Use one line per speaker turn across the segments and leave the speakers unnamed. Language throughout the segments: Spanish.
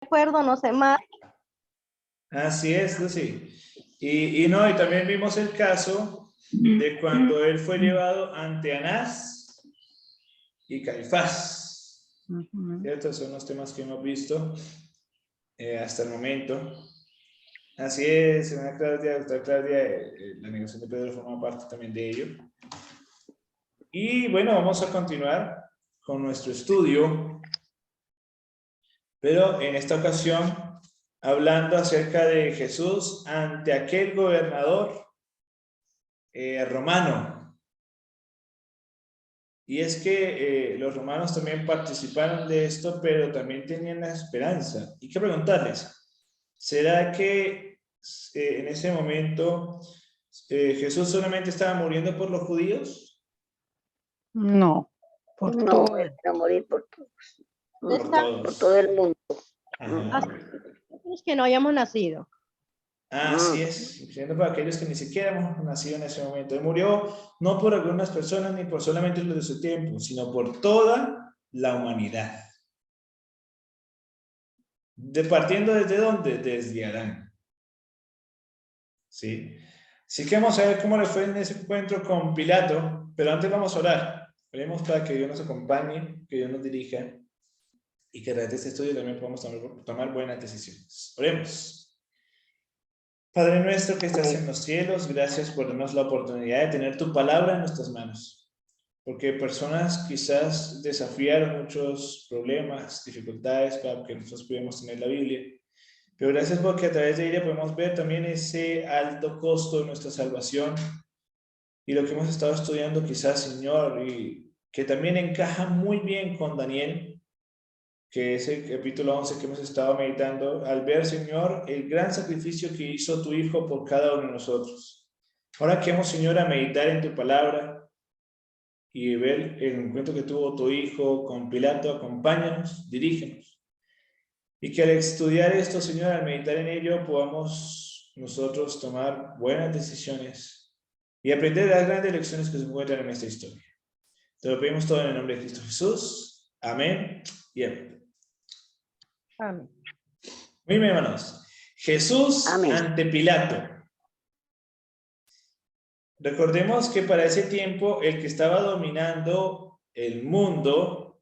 recuerdo, no sé más.
Así es, Lucy. Y también vimos el caso de cuando él fue llevado ante Anás y Caifás. ¿Cierto? Son los temas que hemos visto hasta el momento. Así es, una Claudia, otra Claudia, la negación de Pedro forma parte también de ello. Y bueno, vamos a continuar con nuestro estudio, pero en esta ocasión hablando acerca de Jesús ante aquel gobernador romano. Y es que los romanos también participaron de esto, pero también tenían la esperanza. Y qué preguntarles, ¿será que en ese momento Jesús solamente estaba muriendo por los judíos?
No, por
No,
todo.
él va a morir por
Por todos.
por todo el mundo.
Ajá.
Nosotros que no hayamos nacido.
Así es, incluyendo para aquellos que ni siquiera hemos nacido en ese momento. Él murió no por algunas personas ni por solamente los de su tiempo, sino por toda la humanidad. ¿Partiendo desde dónde? Desde Adán. ¿Sí? Así que vamos a ver cómo le fue en ese encuentro con Pilato, pero antes vamos a orar. Oremos para que Dios nos acompañe, que Dios nos dirija y que a través de este estudio también podamos tomar buenas decisiones. Oremos. Padre nuestro que estás en los cielos, gracias por darnos la oportunidad de tener tu palabra en nuestras manos. Porque personas quizás desafiaron muchos problemas, dificultades para que nosotros pudiéramos tener la Biblia. Pero gracias porque a través de ella podemos ver también ese alto costo de nuestra salvación y lo que hemos estado estudiando quizás, Señor, y que también encaja muy bien con Daniel, que es el capítulo 11 que hemos estado meditando, al ver, Señor, el gran sacrificio que hizo tu Hijo por cada uno de nosotros. Ahora que hemos, Señor, a meditar en tu palabra y ver el encuentro que tuvo tu Hijo con Pilato, acompáñanos, dirígenos. Y que al estudiar esto, Señor, al meditar en ello, podamos nosotros tomar buenas decisiones y aprender las grandes lecciones que se encuentran en esta historia. Te lo pedimos todo en el nombre de Cristo Jesús. Amén y amén.
Amén.
Muy bien, hermanos. Jesús
Amén.
ante Pilato. Recordemos que para ese tiempo el que estaba dominando el mundo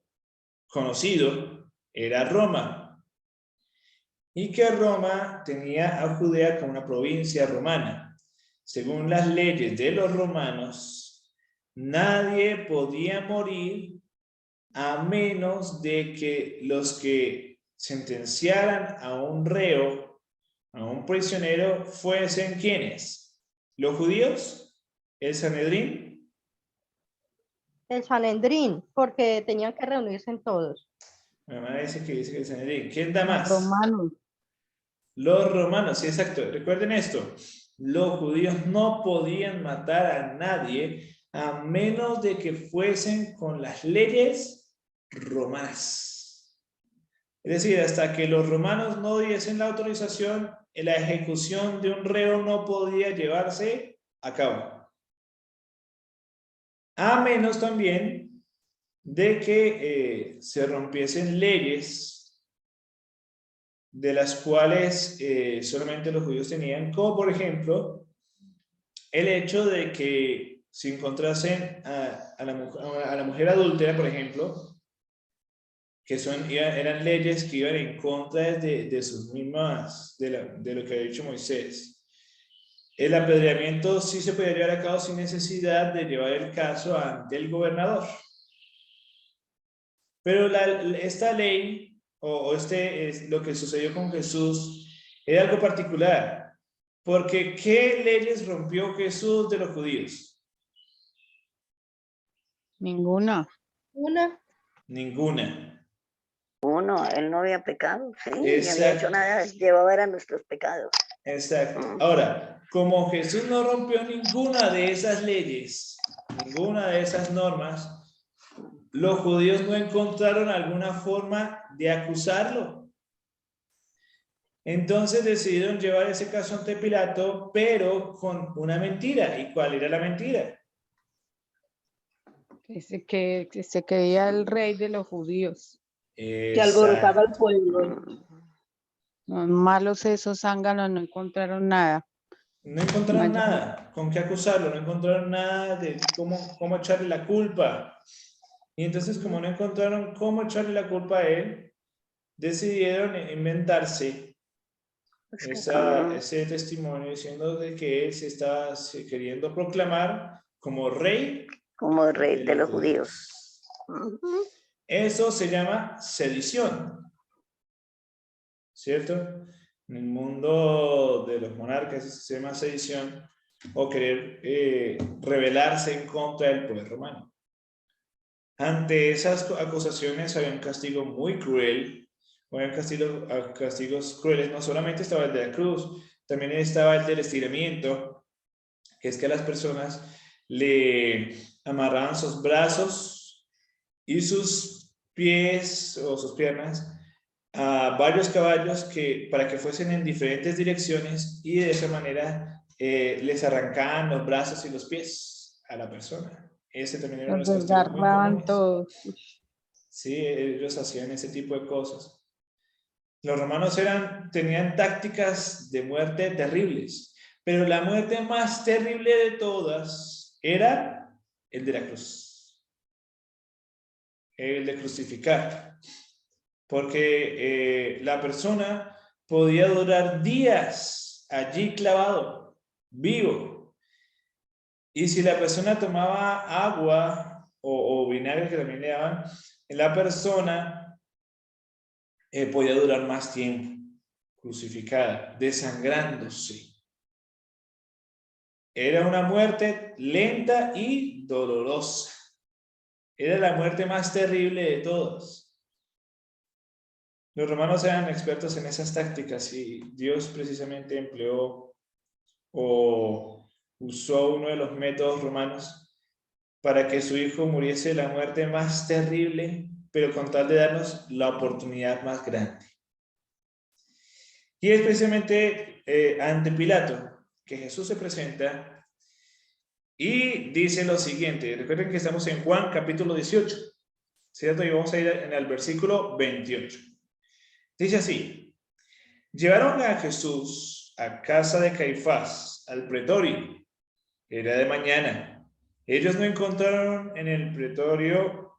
conocido era Roma. Y que Roma tenía a Judea como una provincia romana. Según las leyes de los romanos, nadie podía morir a menos de que los que sentenciaran a un reo, a un prisionero, fuesen ¿quiénes? ¿Los judíos? ¿El Sanedrín?
El Sanedrín, porque tenían que reunirse en todos.
Mi mamá dice que el Sanedrín. ¿Quién da más?
Romanos.
Los romanos, sí, exacto. Recuerden esto. Los judíos no podían matar a nadie a menos de que fuesen con las leyes romanas. Es decir, hasta que los romanos no diesen la autorización, la ejecución de un reo no podía llevarse a cabo. A menos también de que se rompiesen leyes de las cuales solamente los judíos tenían, como por ejemplo el hecho de que si encontrasen a la mujer adúltera, por ejemplo, que eran leyes que iban en contra de sus mismas, de lo que había dicho Moisés. El apedreamiento sí se podía llevar a cabo sin necesidad de llevar el caso ante el gobernador. Pero esta ley, lo que sucedió con Jesús, era algo particular. Porque ¿qué leyes rompió Jesús de los judíos?
Ninguna.
Una.
Ninguna.
Uno, él no había pecado, sí, ni había hecho
Exacto.
nada, llevaba eran nuestros pecados.
Exacto. Ahora, como Jesús no rompió ninguna de esas leyes, ninguna de esas normas, los judíos no encontraron alguna forma de acusarlo. Entonces decidieron llevar ese caso ante Pilato, pero con una mentira. ¿Y cuál era la mentira?
Que se creía el rey de los judíos.
Que alborotaba al pueblo.
Los malos esos zánganos no encontraron nada.
No encontraron
Vaya.
nada con qué acusarlo, no encontraron nada de cómo echarle la culpa. Y entonces, como no encontraron cómo echarle la culpa a él, decidieron inventarse ese testimonio diciendo de que él se estaba queriendo proclamar como rey.
Como rey de los judíos.
Eso se llama sedición, ¿cierto? En el mundo de los monarcas se llama sedición o querer rebelarse en contra del poder romano. Ante esas acusaciones había un castigo muy cruel, había castigos crueles. No solamente estaba el de la cruz, también estaba el del estiramiento, que es que a las personas le amarraban sus brazos y sus pies o sus piernas a varios caballos para que fuesen en diferentes direcciones y de esa manera les arrancaban los brazos y los pies a la persona. Ese también era uno de
Los
los castigos muy
desgarraban
comunes.
todos.
Sí, ellos hacían ese tipo de cosas. Los romanos tenían tácticas de muerte terribles, pero la muerte más terrible de todas era el de la cruz. El de crucificar. Porque la persona podía durar días allí clavado, vivo. Y si la persona tomaba agua o vinagre, que también le daban, la persona podía durar más tiempo crucificada, desangrándose. Era una muerte lenta y dolorosa. Era la muerte más terrible de todas. Los romanos eran expertos en esas tácticas y Dios precisamente empleó o usó uno de los métodos romanos para que su hijo muriese la muerte más terrible, pero con tal de darnos la oportunidad más grande. Y es precisamente ante Pilato que Jesús se presenta y dice lo siguiente. Recuerden que estamos en Juan capítulo 18, ¿cierto? Y vamos a ir en el versículo 28. Dice así: llevaron a Jesús a casa de Caifás, al pretorio. Era de mañana. Ellos no entraron, en el pretorio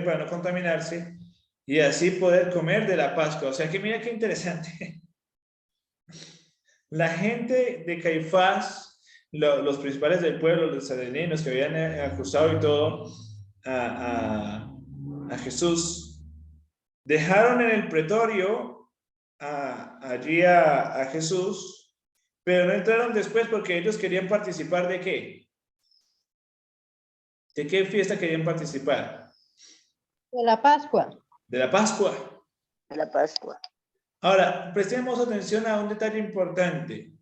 para no contaminarse y así poder comer de la Pascua. O sea que mira qué interesante. La gente de Caifás, los principales del pueblo, los sadeninos que habían acusado y todo a Jesús, dejaron en el pretorio allí a Jesús, pero no entraron después porque ellos querían participar ¿de qué? ¿De qué fiesta querían participar?
De la Pascua.
De la Pascua.
De la Pascua.
Ahora, prestemos atención a un detalle importante.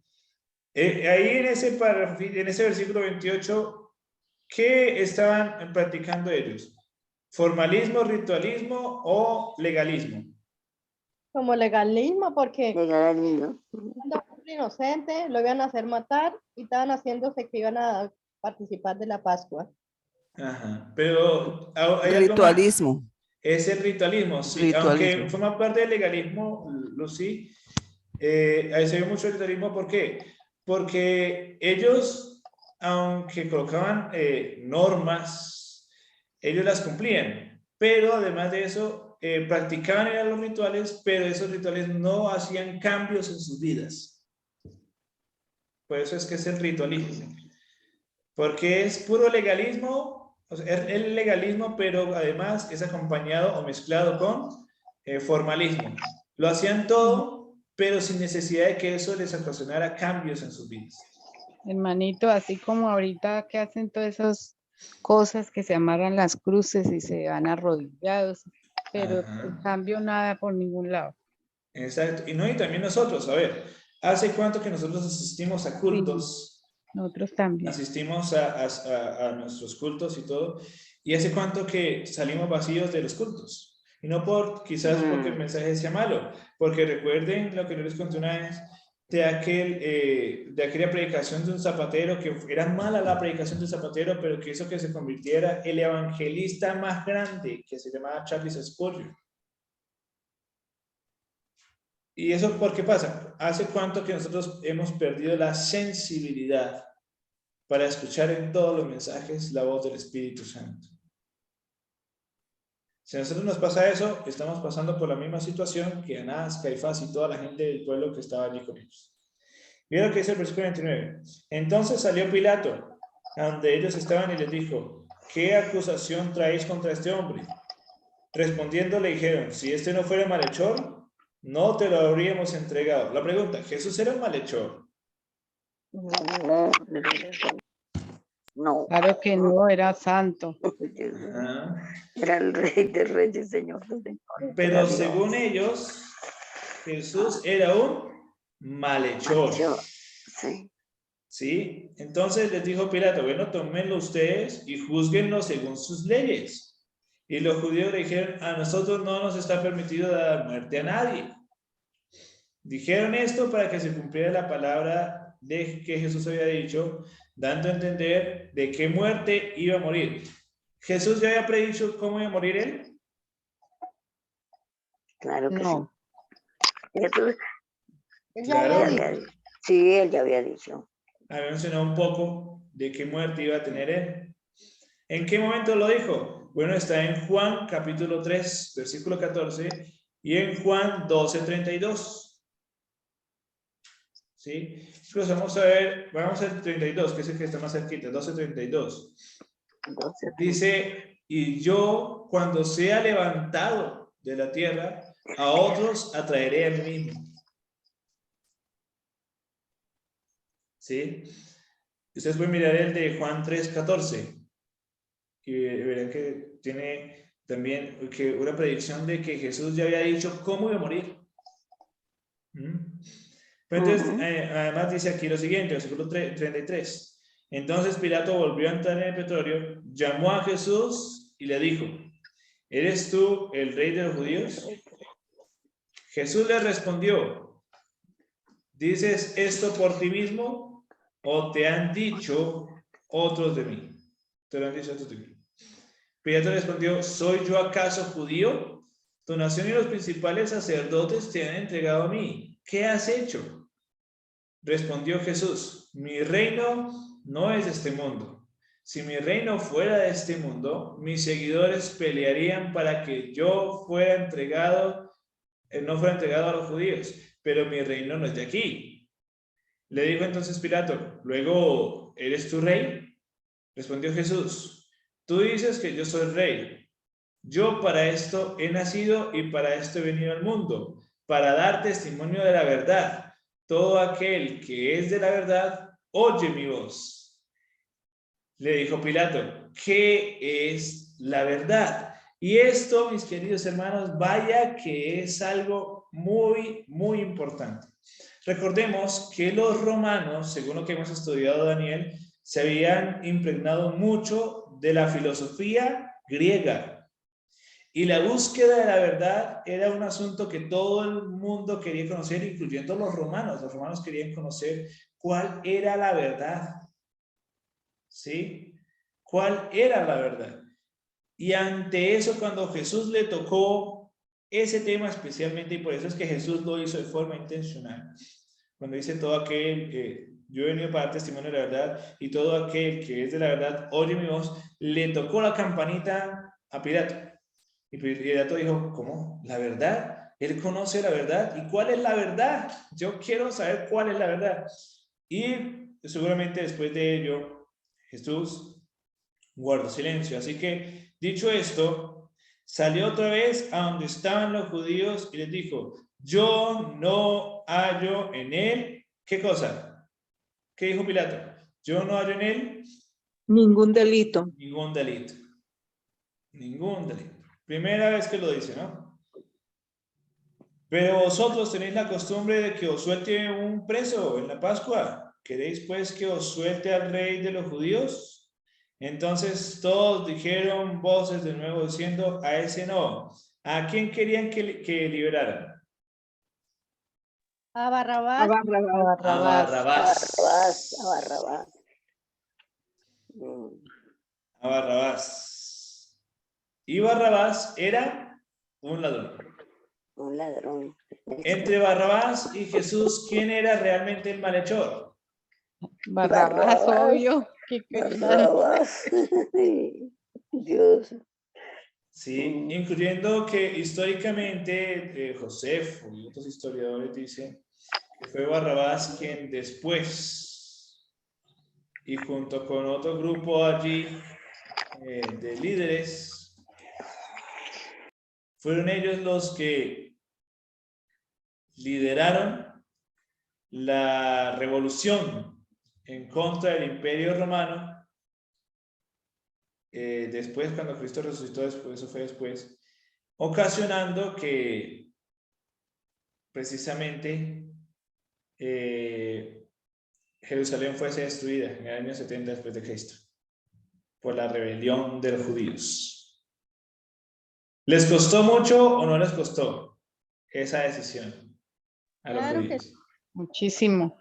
Ahí en ese versículo 28, ¿qué estaban practicando ellos? ¿Formalismo, ritualismo o legalismo?
Como legalismo, porque
Legalismo.
cuando un inocente lo iban a hacer matar y estaban haciéndose que iban a participar de la Pascua.
Ajá, pero hay
ritualismo.
Es el ritualismo, sí.
Ritualismo.
Aunque forma parte del legalismo, sí. Ahí se ve mucho el ritualismo. ¿Por qué? Porque ellos, aunque colocaban normas, ellos las cumplían. Pero además de eso, practicaban los rituales, pero esos rituales no hacían cambios en sus vidas. Por eso es que es el ritualismo. Porque es puro legalismo. O sea, es el legalismo, pero además es acompañado o mezclado con formalismo. Lo hacían todo, pero sin necesidad de que eso les ocasionara cambios en sus vidas.
Hermanito, así como ahorita que hacen todas esas cosas que se amarran las cruces y se van arrodillados, pero en cambio nada por ningún lado.
Exacto. Y también nosotros, a ver, ¿hace cuánto que nosotros asistimos a cultos?
Sí, nosotros también.
Asistimos a nuestros cultos y todo. ¿Y hace cuánto que salimos vacíos de los cultos? Y no quizás porque el mensaje sea malo, porque recuerden lo que yo les conté una vez de aquella predicación de un zapatero, que era mala la predicación de un zapatero, pero que hizo que se convirtiera el evangelista más grande, que se llamaba Charles Spurgeon. ¿Y eso por qué pasa? ¿Hace cuánto que nosotros hemos perdido la sensibilidad para escuchar en todos los mensajes la voz del Espíritu Santo? Si a nosotros nos pasa eso, estamos pasando por la misma situación que Anás, Caifás y toda la gente del pueblo que estaba allí con ellos. Mira lo que dice el versículo 29. Entonces salió Pilato, a donde ellos estaban, y les dijo: ¿qué acusación traéis contra este hombre? Respondiendo le dijeron: si este no fuera malhechor, no te lo habríamos entregado. La pregunta: ¿Jesús era un malhechor?
No.
Claro que no, era santo.
Era el Rey de Reyes, Señor de Señores.
Pero según ellos, Jesús era un malhechor.
Sí.
¿Sí? Entonces les dijo Pilato: bueno, tómenlo ustedes y júzguenlo según sus leyes. Y los judíos le dijeron: a nosotros no nos está permitido dar muerte a nadie. Dijeron esto para que se cumpliera la palabra de que Jesús había dicho, dando a entender de qué muerte iba a morir. ¿Jesús ya había predicho cómo iba a morir él?
Claro que
No.
sí. Jesús,
Claro.
sí, él ya había dicho.
Había mencionado un poco de qué muerte iba a tener él. ¿En qué momento lo dijo? Bueno, está en Juan capítulo 3, versículo 14, y en Juan 12:32. ¿Sí? Pues vamos a ver, vamos al 32, que es el que está más cerquita, 12:32. Dice: y yo, cuando sea levantado de la tierra, a otros atraeré a mí mismo. ¿Sí? Ustedes pueden mirar el de Juan 3:14 y verán que tiene también una predicción de que Jesús ya había dicho cómo iba a morir. Pero entonces, además dice aquí lo siguiente, versículo 33. Entonces Pilato volvió a entrar en el pretorio, llamó a Jesús y le dijo: ¿eres tú el rey de los judíos? Jesús le respondió: ¿dices esto por ti mismo o te han dicho otros de mí? Te lo han dicho otros de mí. Pilato respondió: ¿soy yo acaso judío? Tu nación y los principales sacerdotes te han entregado a mí. ¿Qué has hecho? Respondió Jesús: mi reino no es de este mundo. Si mi reino fuera de este mundo, mis seguidores pelearían para que yo fuera entregado, no fuera entregado a los judíos, pero mi reino no es de aquí. Le dijo entonces Pilato: ¿luego eres tu rey? Respondió Jesús: tú dices que yo soy rey. Yo para esto he nacido y para esto he venido al mundo, para dar testimonio de la verdad. Todo aquel que es de la verdad, oye mi voz. Le dijo Pilato: ¿qué es la verdad? Y esto, mis queridos hermanos, vaya que es algo muy, muy importante. Recordemos que los romanos, según lo que hemos estudiado, Daniel, se habían impregnado mucho de la filosofía griega. Y la búsqueda de la verdad era un asunto que todo el mundo quería conocer, incluyendo los romanos. Los romanos querían conocer cuál era la verdad. ¿Sí? ¿Cuál era la verdad? Y ante eso, cuando Jesús le tocó ese tema especialmente, y por eso es que Jesús lo hizo de forma intencional, cuando dice: todo aquel, yo he venido para dar testimonio de la verdad, y todo aquel que es de la verdad, oye mi voz, le tocó la campanita a Pilato. Y Pilato dijo: ¿cómo? ¿La verdad? Él conoce la verdad. ¿Y cuál es la verdad? Yo quiero saber cuál es la verdad. Y seguramente después de ello, Jesús guardó silencio. Así que, dicho esto, salió otra vez a donde estaban los judíos y les dijo: yo no hallo en él. ¿Qué cosa? ¿Qué dijo Pilato? Yo no hallo en él
ningún delito.
Ningún delito. Ningún delito. Primera vez que lo dice, ¿no? Pero vosotros tenéis la costumbre de que os suelte un preso en la Pascua. ¿Queréis pues que os suelte al rey de los judíos? Entonces todos dijeron voces de nuevo diciendo: a ese no. ¿A quién querían que liberaran?
A Barrabás.
A Barrabás.
A Barrabás.
A Barrabás. Y Barrabás era un ladrón.
Un ladrón.
Entre Barrabás y Jesús, ¿quién era realmente el malhechor?
Barrabás, obvio. ¿Qué tal?
Barrabás. Dios.
Sí, incluyendo que históricamente Josefo y otros historiadores dicen que fue Barrabás quien después, y junto con otro grupo allí de líderes, fueron ellos los que lideraron la revolución en contra del Imperio Romano. Después, cuando Cristo resucitó, después, eso fue después, ocasionando que precisamente Jerusalén fuese destruida en el año 70 después de Cristo por la rebelión de los judíos. ¿Les costó mucho o no les costó esa decisión a los judíos?
Muchísimo.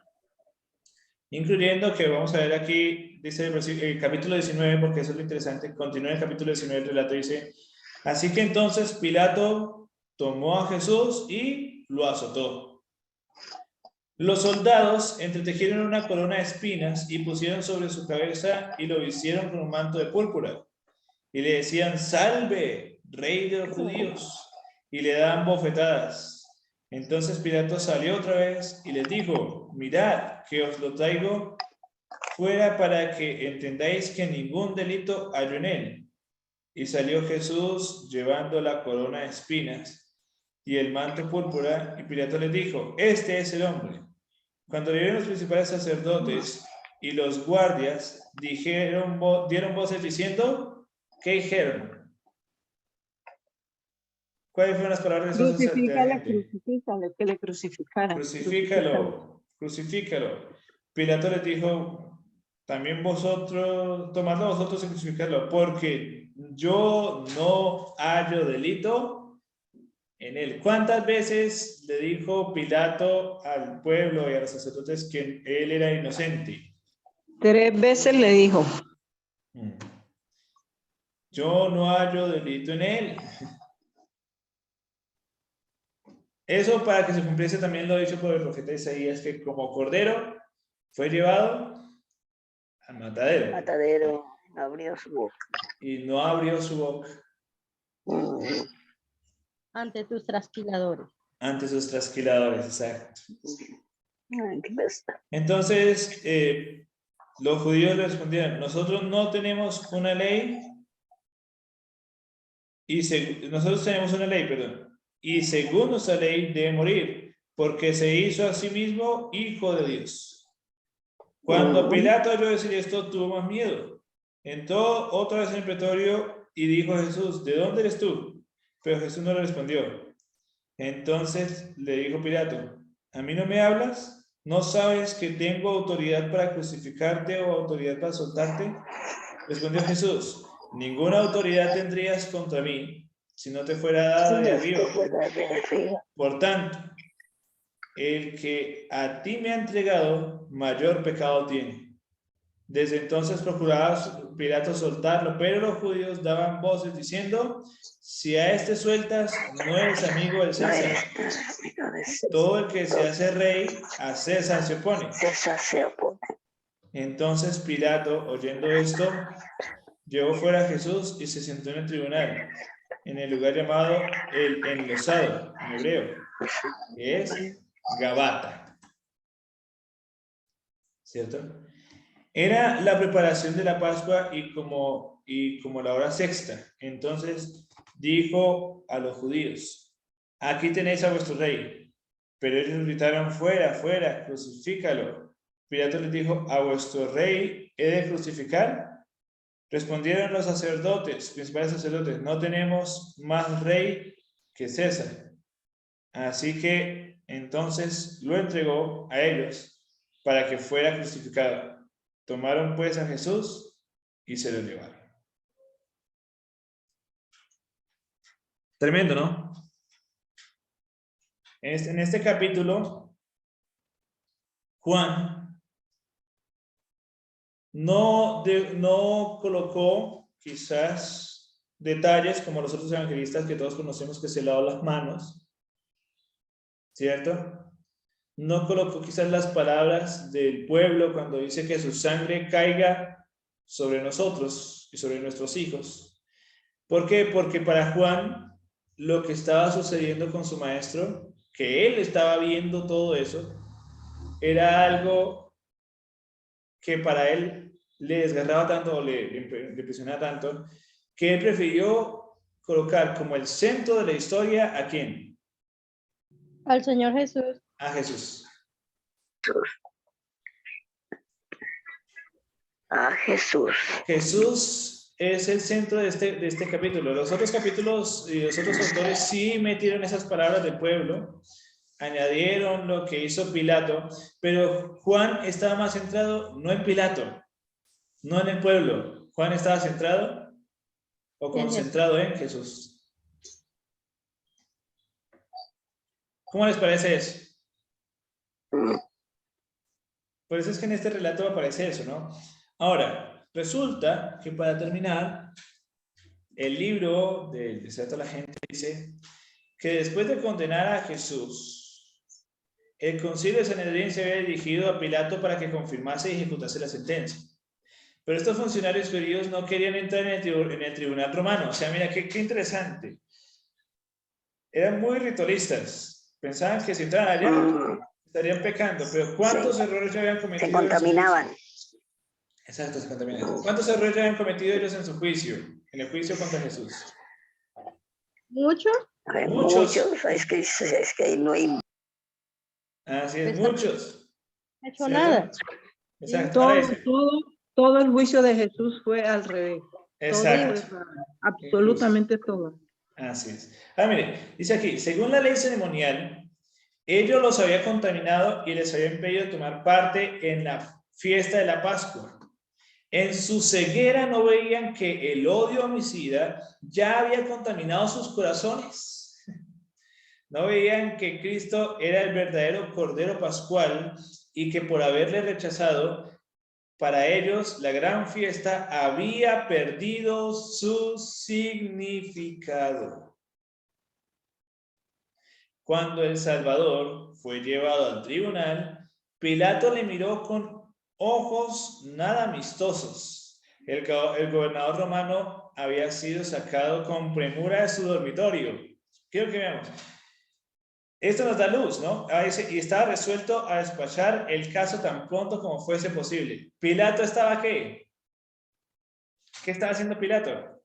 Incluyendo que vamos a ver aquí, dice el capítulo 19, porque eso es lo interesante, continúa el capítulo 19 del relato, dice: así que entonces Pilato tomó a Jesús y lo azotó. Los soldados entretejieron una corona de espinas y pusieron sobre su cabeza y lo vistieron con un manto de púrpura. Y le decían: salve, rey de los judíos. Y le daban bofetadas. Entonces Pilato salió otra vez y les dijo: mirad, que os lo traigo fuera para que entendáis que ningún delito hallo en él. Y salió Jesús llevando la corona de espinas y el manto púrpura, y Pilato les dijo: este es el hombre. Cuando vieron los principales sacerdotes y los guardias, dieron voces diciendo: ¿qué dijeron? ¿Cuáles fueron las palabras de esos
Crucifícale,
gente?
crucifícale, que le crucificaran.
Crucifícalo, crucifícalo. Pilato les dijo: también vosotros, tomadlo vosotros y crucificadlo, porque yo no hallo delito en él. ¿Cuántas veces le dijo Pilato al pueblo y a los sacerdotes que él era inocente?
3 veces le dijo.
Yo no hallo delito en él. Eso para que se cumpliese también lo dicho por el profeta Isaías, que como cordero fue llevado al matadero.
Matadero, abrió su boca.
Y no abrió su boca.
Ante tus trasquiladores.
Ante sus trasquiladores, exacto.
Ay, qué besta.
Entonces, los judíos le respondieron: nosotros no tenemos una ley, nosotros tenemos una ley, perdón, y según nuestra ley debe morir, porque se hizo a sí mismo hijo de Dios. Cuando Pilato oyó decir esto, tuvo más miedo. Entró otra vez en el pretorio y dijo a Jesús: ¿de dónde eres tú? Pero Jesús no le respondió. Entonces le dijo Pilato: ¿a mí no me hablas? ¿No sabes que tengo autoridad para crucificarte o autoridad para soltarte? Respondió Jesús: ninguna autoridad tendrías contra mí si no te fuera dada de arriba. Por tanto, el que a ti me ha entregado, mayor pecado tiene. Desde entonces procuraba Pilato soltarlo, pero los judíos daban voces diciendo: si a este sueltas, no eres amigo del César. Todo el que se hace rey, a César se opone. Entonces Pilato, oyendo esto, llevó fuera a Jesús y se sentó en el tribunal, en el lugar llamado el enlosado, en hebreo, que es Gabata. ¿Cierto? Era la preparación de la Pascua y como la hora sexta. Entonces dijo a los judíos: aquí tenéis a vuestro rey. Pero ellos gritaron: fuera, fuera, crucifícalo. Pilato les dijo: ¿a vuestro rey he de crucificar? Respondieron los sacerdotes, principales sacerdotes: no tenemos más rey que César. Así que entonces lo entregó a ellos para que fuera crucificado. Tomaron pues a Jesús y se lo llevaron. Tremendo, ¿no? En este capítulo, Juan no colocó quizás detalles como los otros evangelistas que todos conocemos, que se lavó las manos, ¿cierto? No colocó quizás las palabras del pueblo cuando dice que su sangre caiga sobre nosotros y sobre nuestros hijos. ¿Por qué? Porque para Juan lo que estaba sucediendo con su maestro, que él estaba viendo todo eso, era algo que para él le desgarraba tanto, o le impresionaba tanto, que él prefirió colocar como el centro de la historia ¿a quién?
Al Señor Jesús.
A Jesús.
A Jesús.
Jesús es el centro de este capítulo. Los otros capítulos y los otros autores sí metieron esas palabras del pueblo, añadieron lo que hizo Pilato, pero Juan estaba más centrado no en Pilato, no en el pueblo. Juan estaba centrado o concentrado en Jesús. ¿Cómo les parece eso? Por eso es que en este relato aparece eso, ¿no? Ahora, resulta que para terminar, el libro del Desato a la Gente dice que después de condenar a Jesús, el concilio de Sanedrín se había dirigido a Pilato para que confirmase y ejecutase la sentencia. Pero estos funcionarios judíos no querían entrar en el tribunal romano. O sea, mira, qué interesante. Eran muy ritualistas. Pensaban que si entraban allá, estarían pecando. Pero ¿cuántos errores ya habían cometido?
Se contaminaban.
Exacto, se contaminaban. ¿Cuántos errores ya habían cometido ellos en su juicio? En el juicio contra Jesús.
¿Muchos?
Muchos.
Es que no hay.
Así es, muchos.
No he hecho nada.
Exacto.
Todo el juicio de Jesús fue al revés.
Exacto.
Todo, absolutamente todo.
Así es. Mire, dice aquí, según la ley ceremonial, ellos los había contaminado y les había impedido tomar parte en la fiesta de la Pascua. En su ceguera no veían que el odio homicida ya había contaminado sus corazones. No veían que Cristo era el verdadero Cordero Pascual y que por haberle rechazado, para ellos la gran fiesta había perdido su significado. Cuando el Salvador fue llevado al tribunal, Pilato le miró con ojos nada amistosos. El gobernador romano había sido sacado con premura de su dormitorio. Quiero que veamos. Esto nos da luz, ¿no? Y estaba resuelto a despachar el caso tan pronto como fuese posible. ¿Pilato estaba qué? ¿Qué estaba haciendo Pilato?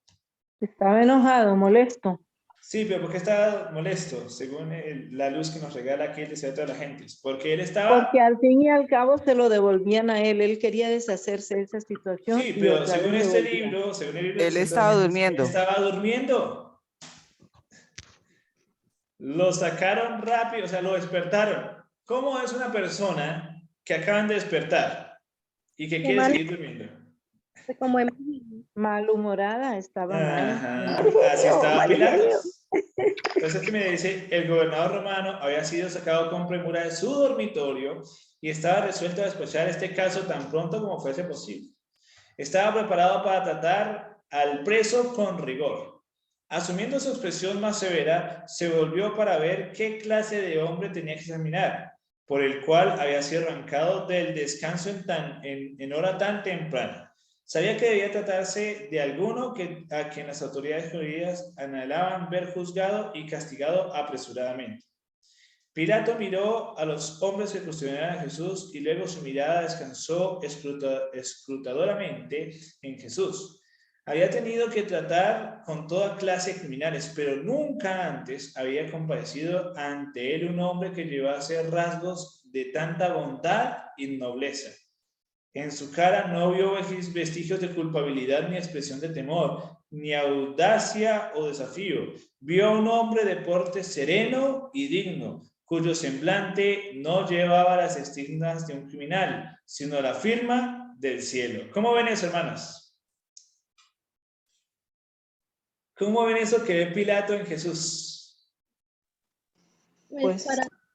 Estaba enojado, molesto.
Sí, pero ¿por qué estaba molesto? Según la luz que nos regala aquí el Desato de la Gente. Porque él estaba...
Porque al fin y al cabo se lo devolvían a él. Él quería deshacerse de esa situación.
Sí, pero según este libro,
él estaba durmiendo.
Él estaba durmiendo. Lo sacaron rápido, o sea, lo despertaron. ¿Cómo es una persona que acaban de despertar y que quiere seguir durmiendo?
Como
malhumorada, estaba mal.
Así estaba Pilato. Entonces aquí me dice, el gobernador romano había sido sacado con premura de su dormitorio y estaba resuelto a despachar este caso tan pronto como fuese posible. Estaba preparado para tratar al preso con rigor. Asumiendo su expresión más severa, se volvió para ver qué clase de hombre tenía que examinar, por el cual había sido arrancado del descanso en hora tan temprana. Sabía que debía tratarse de alguno a quien las autoridades jurídicas anhelaban ver juzgado y castigado apresuradamente. Pilato miró a los hombres que cuestionaban a Jesús y luego su mirada descansó escrutadoramente en Jesús. Había tenido que tratar con toda clase de criminales, pero nunca antes había comparecido ante él un hombre que llevase rasgos de tanta bondad y nobleza. En su cara no vio vestigios de culpabilidad ni expresión de temor, ni audacia o desafío. Vio a un hombre de porte sereno y digno, cuyo semblante no llevaba las estigmas de un criminal, sino la firma del cielo. ¿Cómo ven eso, hermanos? ¿Cómo ven eso que ve Pilato en Jesús?
Pues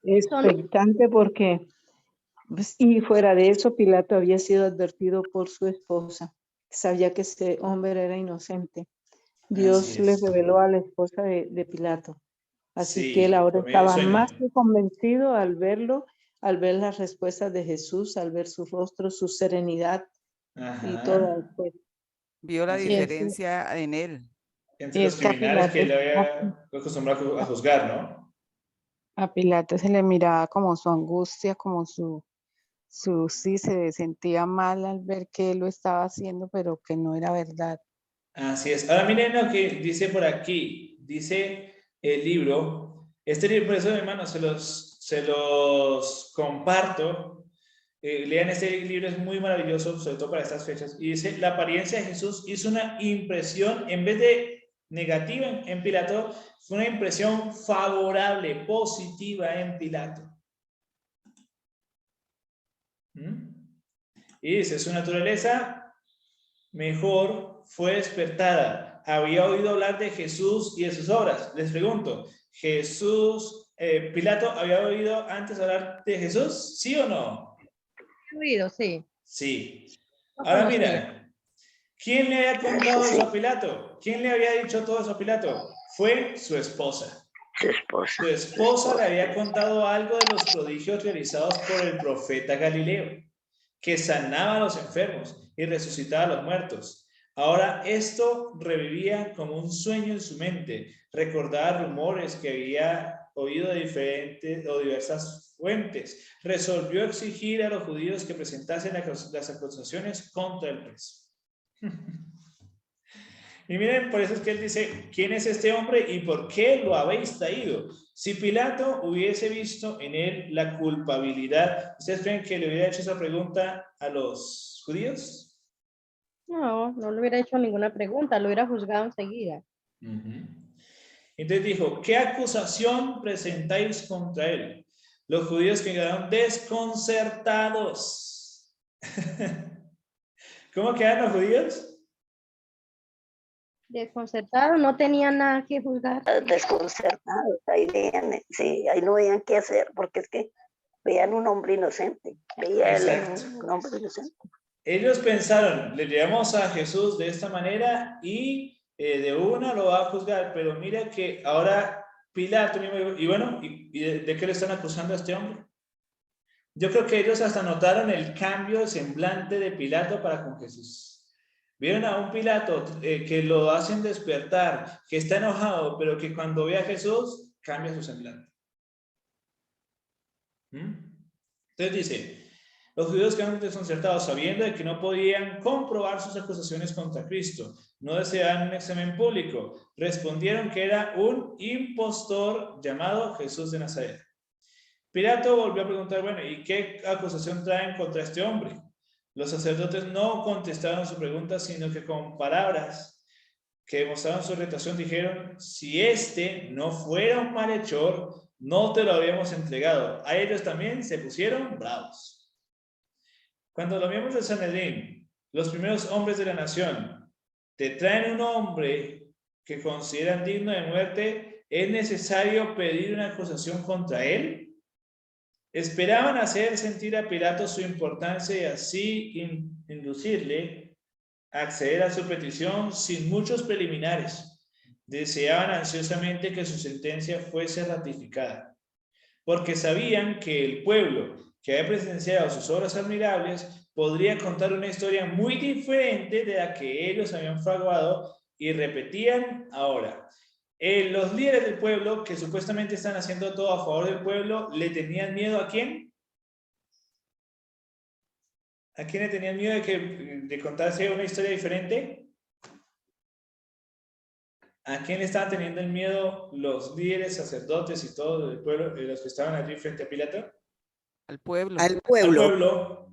expectante porque, y fuera de eso, Pilato había sido advertido por su esposa. Sabía que ese hombre era inocente. Dios le reveló a la esposa de Pilato. Así
Sí,
que él ahora
por medio del
estaba
sueño.
más que convencido al verlo, al ver las respuestas de Jesús, al ver su rostro, su serenidad y todo.
Ajá.
Pues,
Vio la
así
Y es
que,
que,
diferencia en él.
Entre
y
los
es que
criminales que él había acostumbrado a juzgar, ¿no?
A Pilato se le miraba como su angustia, como sí, se sentía mal al ver que él lo estaba haciendo, pero que no era verdad.
Así es. Ahora miren lo que dice por aquí. Dice el libro. Este libro, por eso, hermanos, se los comparto. Lean este libro, es muy maravilloso, sobre todo para estas fechas. Y dice, la apariencia de Jesús hizo una impresión, en vez de negativa en Pilato, fue una impresión favorable, positiva en Pilato. Y dice, su naturaleza mejor fue despertada. Había oído hablar de Jesús y de sus obras. Les pregunto, Pilato había oído antes hablar de Jesús, ¿sí o no?
Oído, sí.
Sí.
Lo
Ahora
conocía.
mira, ¿quién le había contado
Sí.
eso a Pilato? ¿Quién le había dicho todo eso a Pilato? Fue su esposa.
Su esposa.
Su esposa le había contado algo de los prodigios realizados por el profeta Galileo, que sanaba a los enfermos y resucitaba a los muertos. Ahora esto revivía como un sueño en su mente. Recordaba rumores que había oído de diferentes o diversas fuentes. Resolvió exigir a los judíos que presentasen las acusaciones contra el preso. Y miren, por eso es que él dice, ¿quién es este hombre y por qué lo habéis traído? Si Pilato hubiese visto en él la culpabilidad, ¿ustedes creen que le hubiera hecho esa pregunta a los judíos?
No, no le hubiera hecho ninguna pregunta, lo hubiera juzgado enseguida.
Entonces dijo, ¿qué acusación presentáis contra él? Los judíos quedaron desconcertados. ¿Cómo quedaron los judíos?
Desconcertado, no tenía nada que juzgar.
Desconcertados, ahí veían, sí, ahí no veían qué hacer, porque es que veían un hombre inocente, veía un hombre inocente.
Ellos pensaron, le llevamos a Jesús de esta manera y de una lo va a juzgar, pero mira que ahora Pilato, y bueno, ¿de qué le están acusando a este hombre? Yo creo que ellos hasta notaron el cambio de semblante de Pilato para con Jesús. Vieron a un Pilato que lo hacen despertar, que está enojado, pero que cuando ve a Jesús, cambia su semblante. Entonces dice, los judíos quedaron desconcertados sabiendo de que no podían comprobar sus acusaciones contra Cristo. No deseaban un examen público. Respondieron que era un impostor llamado Jesús de Nazaret. Pilato volvió a preguntar, bueno, ¿y qué acusación traen contra este hombre? Los sacerdotes no contestaron su pregunta, sino que con palabras que demostraron su irritación dijeron, si este no fuera un malhechor, no te lo habíamos entregado. A ellos también se pusieron bravos. Cuando los miembros del Sanedrín, los primeros hombres de la nación, te traen un hombre que consideran digno de muerte, ¿es necesario pedir una acusación contra él? Esperaban hacer sentir a Pilato su importancia y así inducirle a acceder a su petición sin muchos preliminares. Deseaban ansiosamente que su sentencia fuese ratificada, porque sabían que el pueblo que había presenciado sus obras admirables podría contar una historia muy diferente de la que ellos habían fraguado y repetían ahora. Los líderes del pueblo, que supuestamente están haciendo todo a favor del pueblo, ¿le tenían miedo a quién? ¿A quién le tenían miedo de contarse una historia diferente? ¿A quién le estaban teniendo el miedo los líderes, sacerdotes y todo el pueblo, los que estaban allí frente a Pilato?
Al pueblo.
Al pueblo.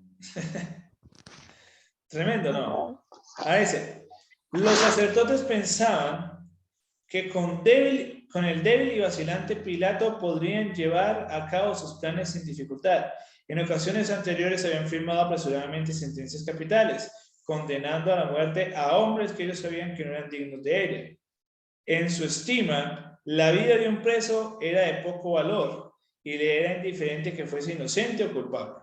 Tremendo, ¿no? A ese. Los sacerdotes pensaban que con el débil y vacilante Pilato podrían llevar a cabo sus planes sin dificultad. En ocasiones anteriores habían firmado apresuradamente sentencias capitales, condenando a la muerte a hombres que ellos sabían que no eran dignos de ella. En su estima, la vida de un preso era de poco valor y le era indiferente que fuese inocente o culpable.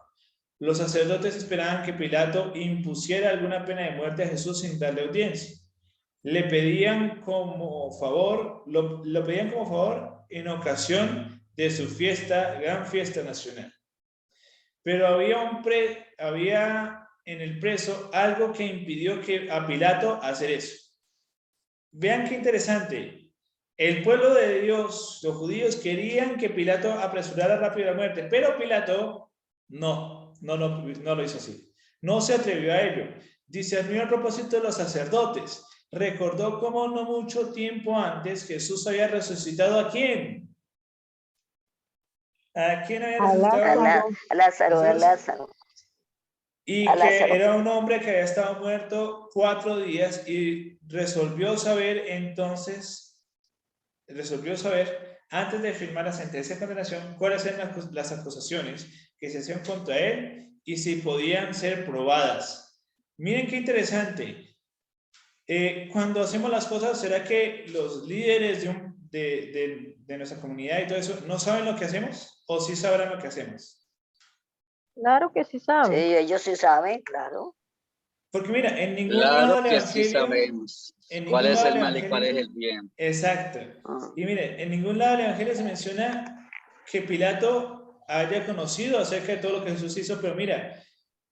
Los sacerdotes esperaban que Pilato impusiera alguna pena de muerte a Jesús sin darle audiencia. Le pedían como favor, lo pedían como favor en ocasión de su fiesta, gran fiesta nacional. Pero había en el preso algo que impidió a Pilato hacer eso. Vean qué interesante. El pueblo de Dios, los judíos, querían que Pilato apresurara rápido la muerte, pero Pilato no lo hizo así. No se atrevió a ello. Discernió el propósito de los sacerdotes. Recordó cómo no mucho tiempo antes Jesús había resucitado ¿a quién? ¿A quién había resucitado?
A Lázaro.
Y que era un hombre que había estado muerto 4 días y resolvió saber, antes de firmar la sentencia de condenación, cuáles eran las acusaciones que se hacían contra él y si podían ser probadas. Miren qué interesante. Cuando hacemos las cosas, ¿será que los líderes de nuestra comunidad y todo eso no saben lo que hacemos? ¿O sí sabrán lo que hacemos?
Claro que sí saben.
Sí, ellos sí saben, claro.
Porque mira, en ningún lado del Evangelio...
Sí sabemos cuál es el mal y cuál es el bien.
Exacto. Y mire, en ningún lado del Evangelio se menciona que Pilato haya conocido acerca de todo lo que Jesús hizo, pero mira,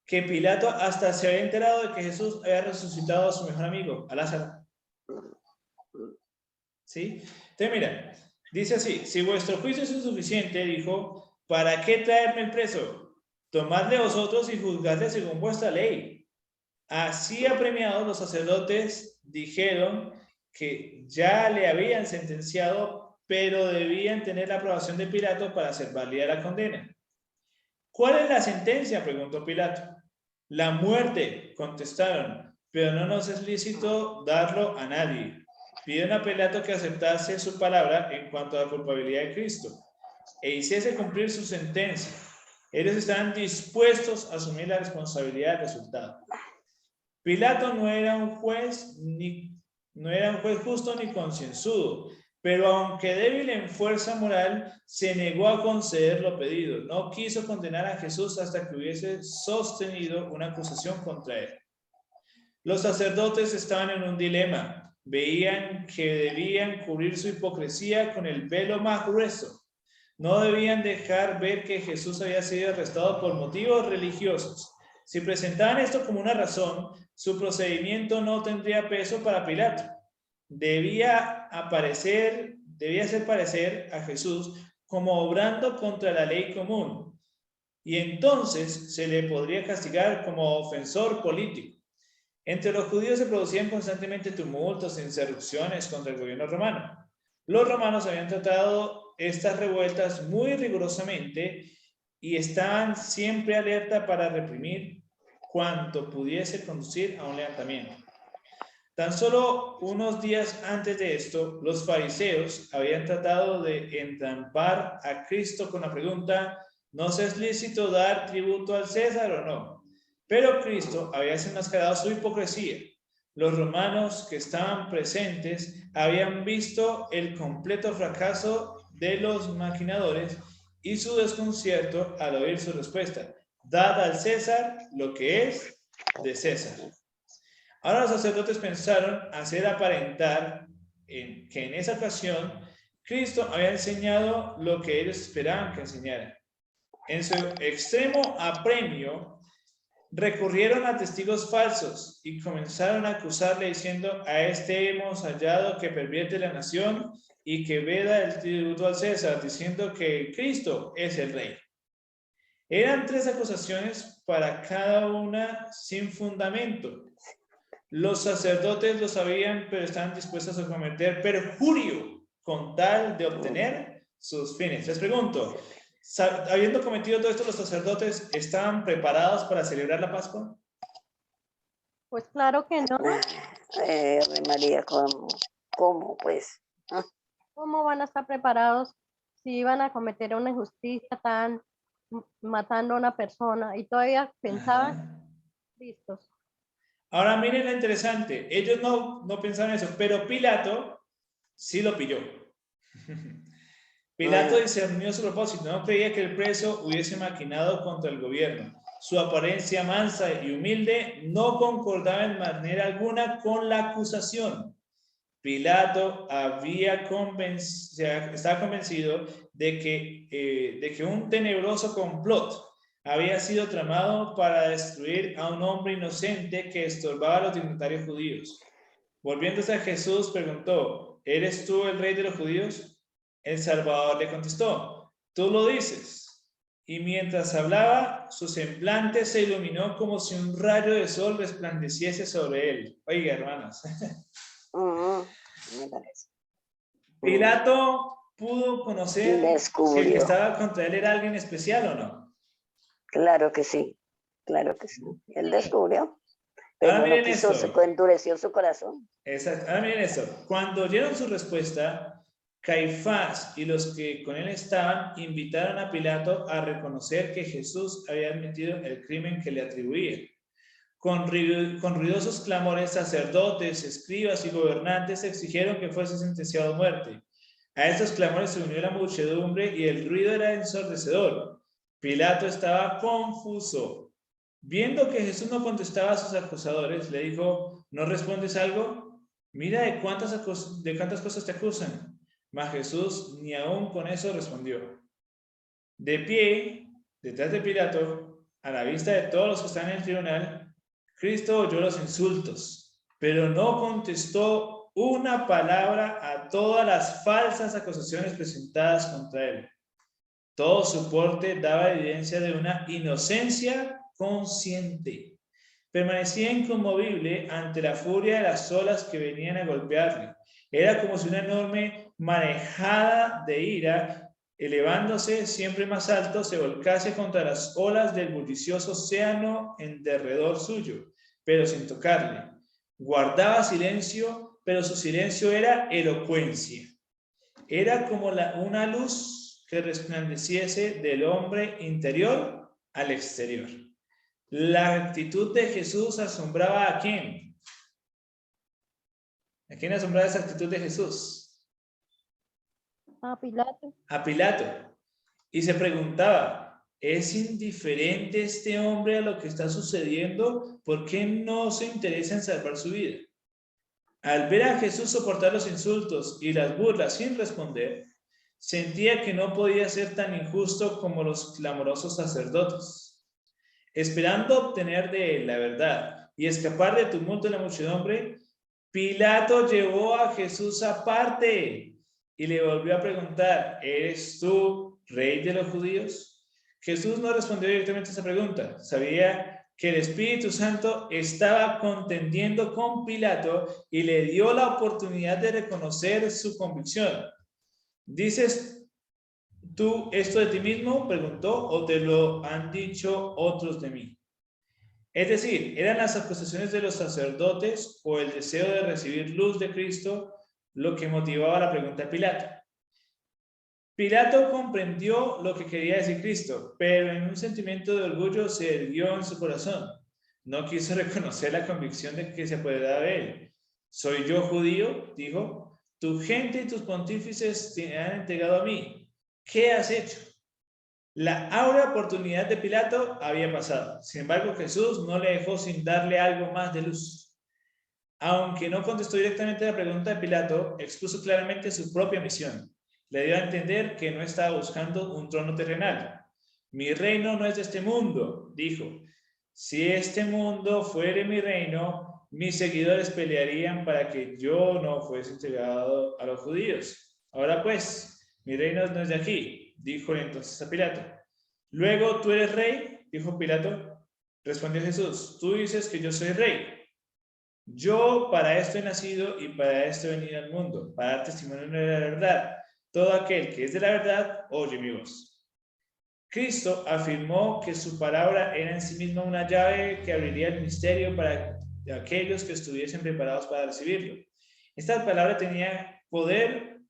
que Pilato hasta se había enterado de que Jesús había resucitado a su mejor amigo, a Lázaro. ¿Sí? Entonces mira, dice así, si vuestro juicio es insuficiente, dijo, ¿para qué traerme el preso? Tomadle vosotros y juzgadle según vuestra ley. Así apremiados los sacerdotes dijeron que ya le habían sentenciado, pero debían tener la aprobación de Pilato para hacer válida la condena. ¿Cuál es la sentencia?, preguntó Pilato. La muerte, contestaron, pero no nos es lícito darlo a nadie. Pidieron a Pilato que aceptase su palabra en cuanto a la culpabilidad de Cristo e hiciese cumplir su sentencia. Ellos estaban dispuestos a asumir la responsabilidad del resultado. Pilato no era un juez justo ni concienzudo, pero aunque débil en fuerza moral, se negó a conceder lo pedido. No quiso condenar a Jesús hasta que hubiese sostenido una acusación contra él. Los sacerdotes estaban en un dilema. Veían que debían cubrir su hipocresía con el velo más grueso. No debían dejar ver que Jesús había sido arrestado por motivos religiosos. Si presentaban esto como una razón, su procedimiento no tendría peso para Pilato. Debía hacer parecer a Jesús como obrando contra la ley común. Y entonces se le podría castigar como ofensor político. Entre los judíos se producían constantemente tumultos e insurrecciones contra el gobierno romano. Los romanos habían tratado estas revueltas muy rigurosamente y estaban siempre alerta para reprimir cuanto pudiese conducir a un levantamiento. Tan solo unos días antes de esto, los fariseos habían tratado de entrampar a Cristo con la pregunta: ¿nos es lícito dar tributo al César o no? Pero Cristo había desenmascarado su hipocresía. Los romanos que estaban presentes habían visto el completo fracaso de los maquinadores y su desconcierto al oír su respuesta: dad al César lo que es de César. Ahora los sacerdotes pensaron hacer aparentar que en esa ocasión Cristo había enseñado lo que ellos esperaban que enseñara. En su extremo apremio, recurrieron a testigos falsos y comenzaron a acusarle diciendo: a este hemos hallado que pervierte la nación y que veda el tributo al César, diciendo que Cristo es el rey. Eran 3 acusaciones para cada una sin fundamento. Los sacerdotes lo sabían, pero estaban dispuestos a cometer perjurio con tal de obtener sus fines. Les pregunto, habiendo cometido todo esto, ¿los sacerdotes estaban preparados para celebrar la Pascua?
Pues claro que no.
María, ¿cómo pues?
¿Cómo van a estar preparados si iban a cometer una injusticia matando a una persona y todavía pensaban listos?
Ahora miren lo interesante, ellos no pensaban eso, pero Pilato sí lo pilló. Pilato discernió su propósito, no creía que el preso hubiese maquinado contra el gobierno. Su apariencia mansa y humilde no concordaba en manera alguna con la acusación. Pilato estaba convencido de que un tenebroso complot había sido tramado para destruir a un hombre inocente que estorbaba a los dignatarios judíos. Volviéndose a Jesús, preguntó, ¿eres tú el rey de los judíos? El Salvador le contestó, tú lo dices. Y mientras hablaba, su semblante se iluminó como si un rayo de sol resplandeciese sobre él. Oiga, hermanos. Pilato pudo conocer que el que estaba contra él era alguien especial, ¿o no?
Claro que sí, claro que sí. Él descubrió, pero
Ahora
no quiso, se endureció su corazón.
Exacto. Ahora miren esto. Cuando oyeron su respuesta, Caifás y los que con él estaban invitaron a Pilato a reconocer que Jesús había admitido el crimen que le atribuían. Con ruidosos clamores, sacerdotes, escribas y gobernantes exigieron que fuese sentenciado a muerte. A estos clamores se unió la muchedumbre y el ruido era ensordecedor. Pilato estaba confuso. Viendo que Jesús no contestaba a sus acusadores, le dijo, ¿no respondes algo? Mira de cuántas cosas te acusan. Mas Jesús ni aún con eso respondió. De pie, detrás de Pilato, a la vista de todos los que están en el tribunal, Cristo oyó los insultos, pero no contestó una palabra a todas las falsas acusaciones presentadas contra él. Todo su porte daba evidencia de una inocencia consciente. Permanecía inconmovible ante la furia de las olas que venían a golpearle. Era como si una enorme marejada de ira, elevándose siempre más alto, se volcase contra las olas del bullicioso océano en derredor suyo, pero sin tocarle. Guardaba silencio, pero su silencio era elocuencia. Era como una luz que resplandeciese del hombre interior al exterior. La actitud de Jesús asombraba ¿a quién? ¿A quién asombraba esa actitud de Jesús?
A Pilato.
A Pilato. Y se preguntaba, ¿es indiferente este hombre a lo que está sucediendo? ¿Por qué no se interesa en salvar su vida? Al ver a Jesús soportar los insultos y las burlas sin responder, sentía que no podía ser tan injusto como los clamorosos sacerdotes. Esperando obtener de él la verdad y escapar del tumulto de la muchedumbre, Pilato llevó a Jesús aparte y le volvió a preguntar, ¿eres tú rey de los judíos? Jesús no respondió directamente a esa pregunta. Sabía que el Espíritu Santo estaba contendiendo con Pilato y le dio la oportunidad de reconocer su convicción. ¿Dices tú esto de ti mismo? Preguntó, ¿o te lo han dicho otros de mí? Es decir, ¿eran las acusaciones de los sacerdotes o el deseo de recibir luz de Cristo lo que motivaba la pregunta de Pilato? Pilato comprendió lo que quería decir Cristo, pero en un sentimiento de orgullo se erguió en su corazón. No quiso reconocer la convicción de que se apoderaba de él. ¿Soy yo judío? Dijo. Tu gente y tus pontífices te han entregado a mí. ¿Qué has hecho? La áurea oportunidad de Pilato había pasado. Sin embargo, Jesús no le dejó sin darle algo más de luz. Aunque no contestó directamente a la pregunta de Pilato, expuso claramente su propia misión. Le dio a entender que no estaba buscando un trono terrenal. Mi reino no es de este mundo, dijo. Si este mundo fuere mi reino, mis seguidores pelearían para que yo no fuese entregado a los judíos. Ahora pues, mi reino no es de aquí, dijo entonces a Pilato. Luego, ¿tú eres rey? Dijo Pilato. Respondió Jesús, tú dices que yo soy rey. Yo para esto he nacido y para esto he venido al mundo, para dar testimonio de la verdad. Todo aquel que es de la verdad, oye mi voz. Cristo afirmó que su palabra era en sí misma una llave que abriría el misterio para aquellos que estuviesen preparados para recibirlo. Esta palabra tenía poder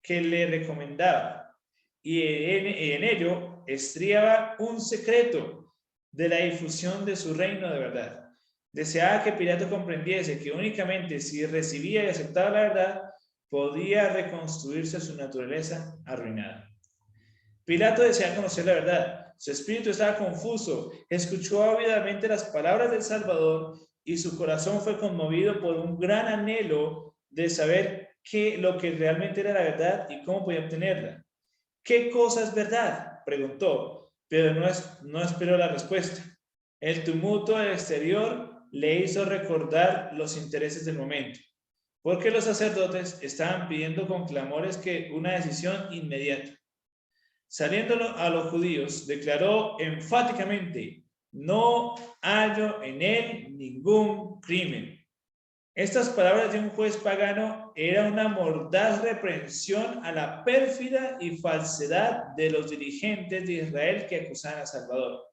que le recomendaba y en ello estriaba un secreto de la difusión de su reino de verdad. Deseaba que Pilato comprendiese que únicamente si recibía y aceptaba la verdad, podía reconstruirse su naturaleza arruinada. Pilato deseaba conocer la verdad. Su espíritu estaba confuso. Escuchó ávidamente las palabras del Salvador y su corazón fue conmovido por un gran anhelo de saber lo que realmente era la verdad y cómo podía obtenerla. ¿Qué cosa es verdad?, preguntó, pero no esperó la respuesta. El tumulto del exterior le hizo recordar los intereses del momento, porque los sacerdotes estaban pidiendo con clamores una decisión inmediata. Saliendo a los judíos, declaró enfáticamente: no hallo en él ningún crimen. Estas palabras de un juez pagano eran una mordaz reprensión a la pérfida y falsedad de los dirigentes de Israel que acusaban a Salvador.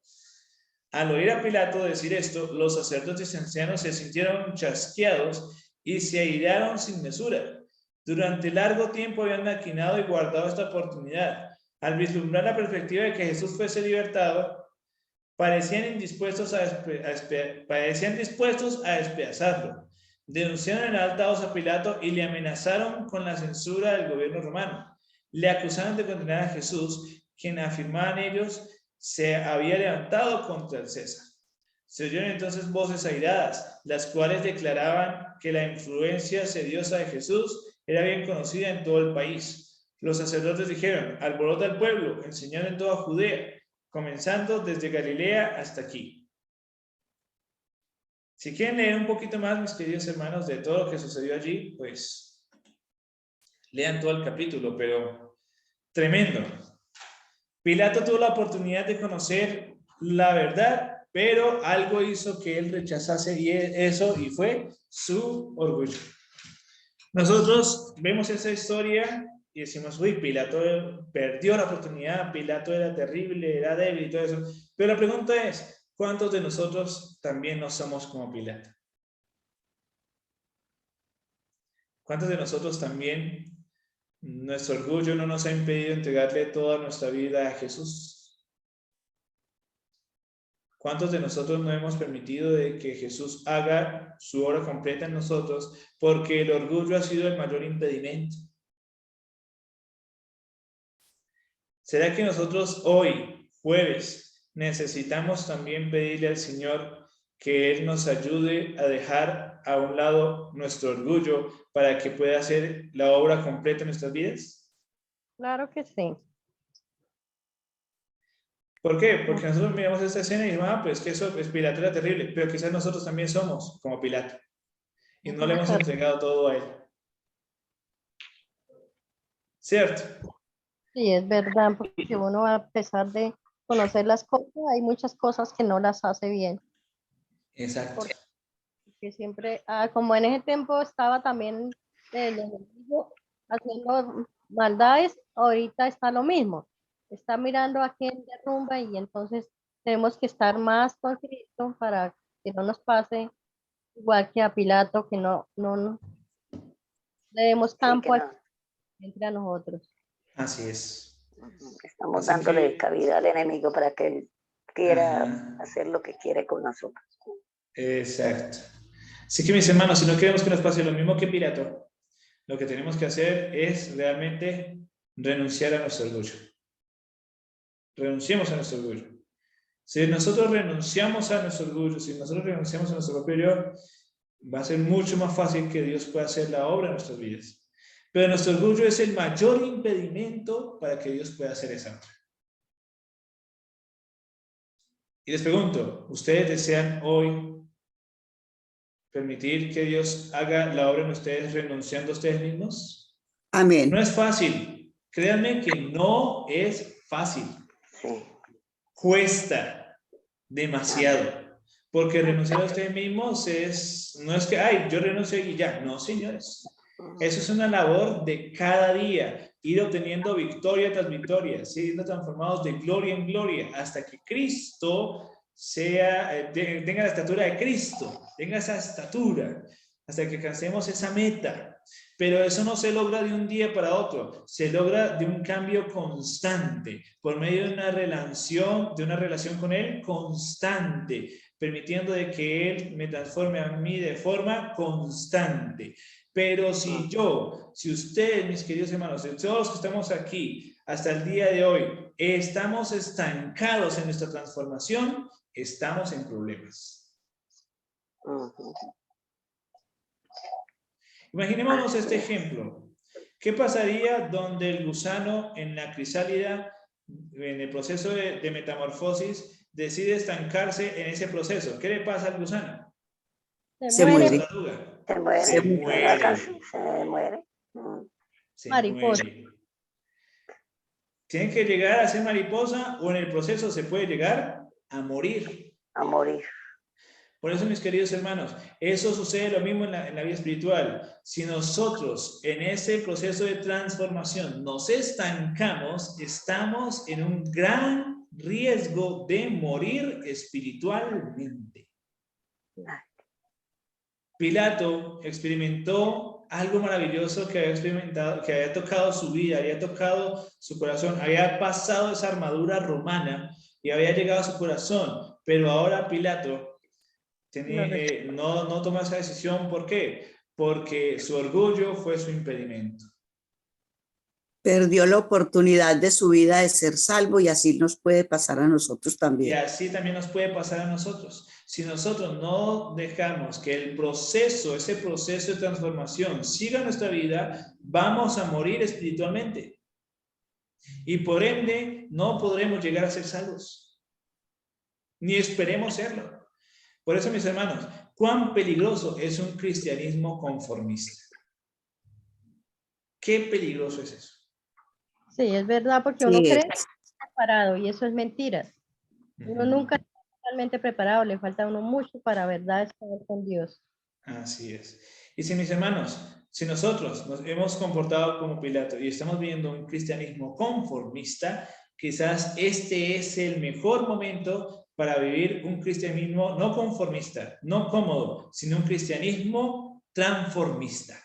Al oír a Pilato decir esto, los sacerdotes y ancianos se sintieron chasqueados y se airaron sin mesura. Durante largo tiempo habían maquinado y guardado esta oportunidad. Al vislumbrar la perspectiva de que Jesús fuese libertado, parecían dispuestos a despedazarlo. Denunciaron en alta voz a Pilato y le amenazaron con la censura del gobierno romano. Le acusaron de condenar a Jesús, quien afirmaban ellos se había levantado contra el César. Se oyeron entonces voces airadas, las cuales declaraban que la influencia sediosa de Jesús era bien conocida en todo el país. Los sacerdotes dijeron: alborota al pueblo, enseñando en toda Judea, comenzando desde Galilea hasta aquí. Si quieren leer un poquito más, mis queridos hermanos, de todo lo que sucedió allí, pues lean todo el capítulo, pero tremendo. Pilato tuvo la oportunidad de conocer la verdad, pero algo hizo que él rechazase y fue su orgullo. Nosotros vemos esa historia y decimos: uy, Pilato perdió la oportunidad, Pilato era terrible, era débil y todo eso. Pero la pregunta es: ¿cuántos de nosotros también no somos como Pilato? ¿Cuántos de nosotros también nuestro orgullo no nos ha impedido entregarle toda nuestra vida a Jesús? ¿Cuántos de nosotros no hemos permitido de que Jesús haga su obra completa en nosotros porque el orgullo ha sido el mayor impedimento? ¿Será que nosotros hoy, jueves, necesitamos también pedirle al Señor que Él nos ayude a dejar a un lado nuestro orgullo para que pueda hacer la obra completa en nuestras vidas?
Claro que sí.
¿Por qué? Porque nosotros miramos esta escena y decimos: pues que eso es Pilato, era terrible, pero quizás nosotros también somos como Pilato y no le hemos entregado todo a Él. ¿Cierto?
Sí, es verdad, porque uno, a pesar de conocer las cosas, hay muchas cosas que no las hace bien.
Exacto.
Porque siempre, como en ese tiempo estaba también el enemigo haciendo maldades, ahorita está lo mismo. Está mirando a quién derrumba y entonces tenemos que estar más con Cristo para que no nos pase igual que a Pilato, que no le demos campo entre a nosotros.
Así es.
Estamos
Así
dándole
que,
cabida al enemigo para que él quiera hacer lo que quiere con nosotros.
Exacto. Así que, mis hermanos, si no queremos que nos pase lo mismo que Pilato, lo que tenemos que hacer es realmente renunciar a nuestro orgullo. Renunciemos a nuestro orgullo. Si nosotros renunciamos a nuestro orgullo, si nosotros renunciamos a nuestro propio yo, va a ser mucho más fácil que Dios pueda hacer la obra en nuestras vidas. Pero nuestro orgullo es el mayor impedimento para que Dios pueda hacer esa obra. Y les pregunto, ¿ustedes desean hoy permitir que Dios haga la obra en ustedes renunciando a ustedes mismos?
Amén.
No es fácil. Créanme que no es fácil.
Sí.
Cuesta demasiado. Porque renunciar a ustedes mismos no es que, ay, yo renuncio y ya. No, señores. Eso es una labor de cada día. Ir obteniendo victoria tras victoria. Siendo transformados de gloria en gloria. Hasta que Cristo tenga la estatura de Cristo. Tenga esa estatura. Hasta que alcancemos esa meta. Pero eso no se logra de un día para otro, se logra de un cambio constante, por medio de una relación con Él constante, permitiendo de que Él me transforme a mí de forma constante. Pero si ustedes, mis queridos hermanos, todos los que estamos aquí hasta el día de hoy, estamos estancados en nuestra transformación, estamos en problemas. Imaginémonos este ejemplo. ¿Qué pasaría donde el gusano en la crisálida, en el proceso de metamorfosis, decide estancarse en ese proceso? ¿Qué le pasa al gusano?
Se muere.
Se muere.
Se muere.
Se
Mariposa.
muere. ¿Tiene que llegar a ser mariposa o en el proceso se puede llegar a morir?
A morir.
Por eso, mis queridos hermanos, eso sucede lo mismo en la vida espiritual. Si nosotros en ese proceso de transformación nos estancamos, estamos en un gran riesgo de morir espiritualmente. Pilato experimentó algo maravilloso que había experimentado, que había tocado su vida, había tocado su corazón, había pasado esa armadura romana y había llegado a su corazón, pero ahora Pilato no toma esa decisión. ¿Por qué? Porque su orgullo fue su impedimento.
Perdió la oportunidad de su vida de ser salvo y así nos puede pasar a nosotros
Y
también.
así también nos puede pasar a nosotros. Si nosotros no dejamos que el proceso, ese proceso de transformación siga nuestra vida, vamos a morir espiritualmente. Y por ende, no podremos llegar a ser salvos. Ni esperemos serlo. Por eso, mis hermanos, cuán peligroso es un cristianismo conformista. Qué peligroso es eso.
Sí, es verdad, porque uno cree que está preparado y eso es mentira. Uno nunca está totalmente preparado, le falta a uno mucho para verdad estar con Dios.
Así es. Y si, mis hermanos, si nosotros nos hemos comportado como Pilato y estamos viendo un cristianismo conformista, quizás este es el mejor momento para vivir un cristianismo no conformista, no cómodo, sino un cristianismo transformista.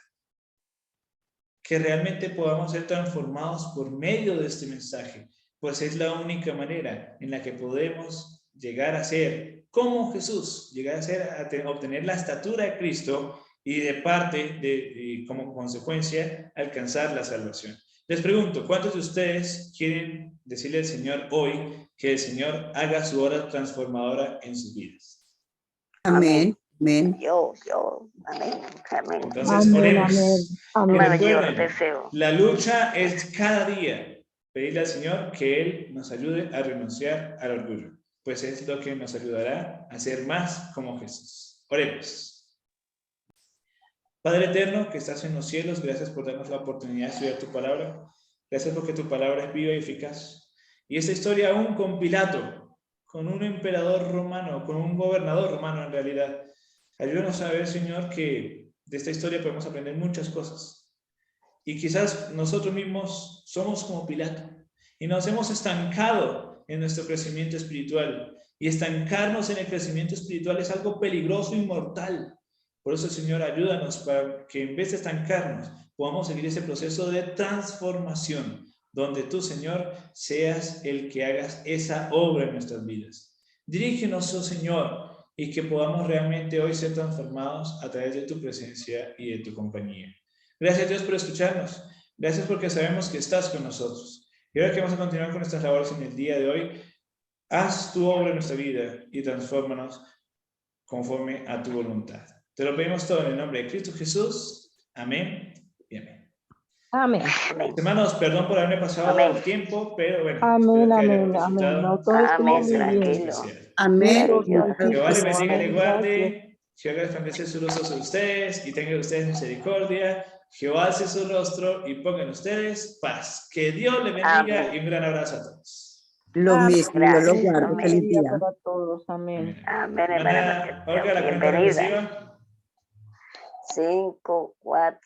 Que realmente podamos ser transformados por medio de este mensaje, pues es la única manera en la que podemos llegar a ser como Jesús, llegar a ser, a obtener la estatura de Cristo y de parte de, como consecuencia, alcanzar la salvación. Les pregunto, ¿cuántos de ustedes quieren decirle al Señor hoy que el Señor haga su obra transformadora en sus vidas?
Amén. Amén.
Yo, amén, amén.
Entonces, oremos.
Mayor deseo.
La lucha es cada día pedirle al Señor que Él nos ayude a renunciar al orgullo, pues es lo que nos ayudará a ser más como Jesús. Oremos. Padre eterno, que estás en los cielos, gracias por darnos la oportunidad de estudiar tu palabra. Gracias porque tu palabra es viva y eficaz. Y esta historia aún con Pilato, con un emperador romano, con un gobernador romano en realidad. Ayúdanos a ver, Señor, que de esta historia podemos aprender muchas cosas. Y quizás nosotros mismos somos como Pilato y nos hemos estancado en nuestro crecimiento espiritual. Y estancarnos en el crecimiento espiritual es algo peligroso y mortal. Por eso, Señor, ayúdanos para que en vez de estancarnos, podamos seguir ese proceso de transformación, donde tú, Señor, seas el que hagas esa obra en nuestras vidas. Dirígenos, oh Señor, y que podamos realmente hoy ser transformados a través de tu presencia y de tu compañía. Gracias, Dios, por escucharnos. Gracias porque sabemos que estás con nosotros. Y ahora que vamos a continuar con nuestras labores en el día de hoy, haz tu obra en nuestra vida y transfórmanos conforme a tu voluntad. Te lo pedimos todo en el nombre de Cristo Jesús. Amén y amén.
Amén.
Hermanos, perdón por haberme pasado el tiempo, pero bueno.
Amén, amén, amén. No, todo estuvo muy bien.
Amén.
Jehová les bendiga y les guarde. Jehová resplandece su rostro sobre ustedes y tenga ustedes misericordia. Jehová alce su rostro y pongan ustedes paz. Que Dios les bendiga y un gran abrazo a todos.
Lo mismo, yo lo guardo. Feliz día.
Para todos, amén.
Amén,
Olga, la cuenta regresiva.
5, 4.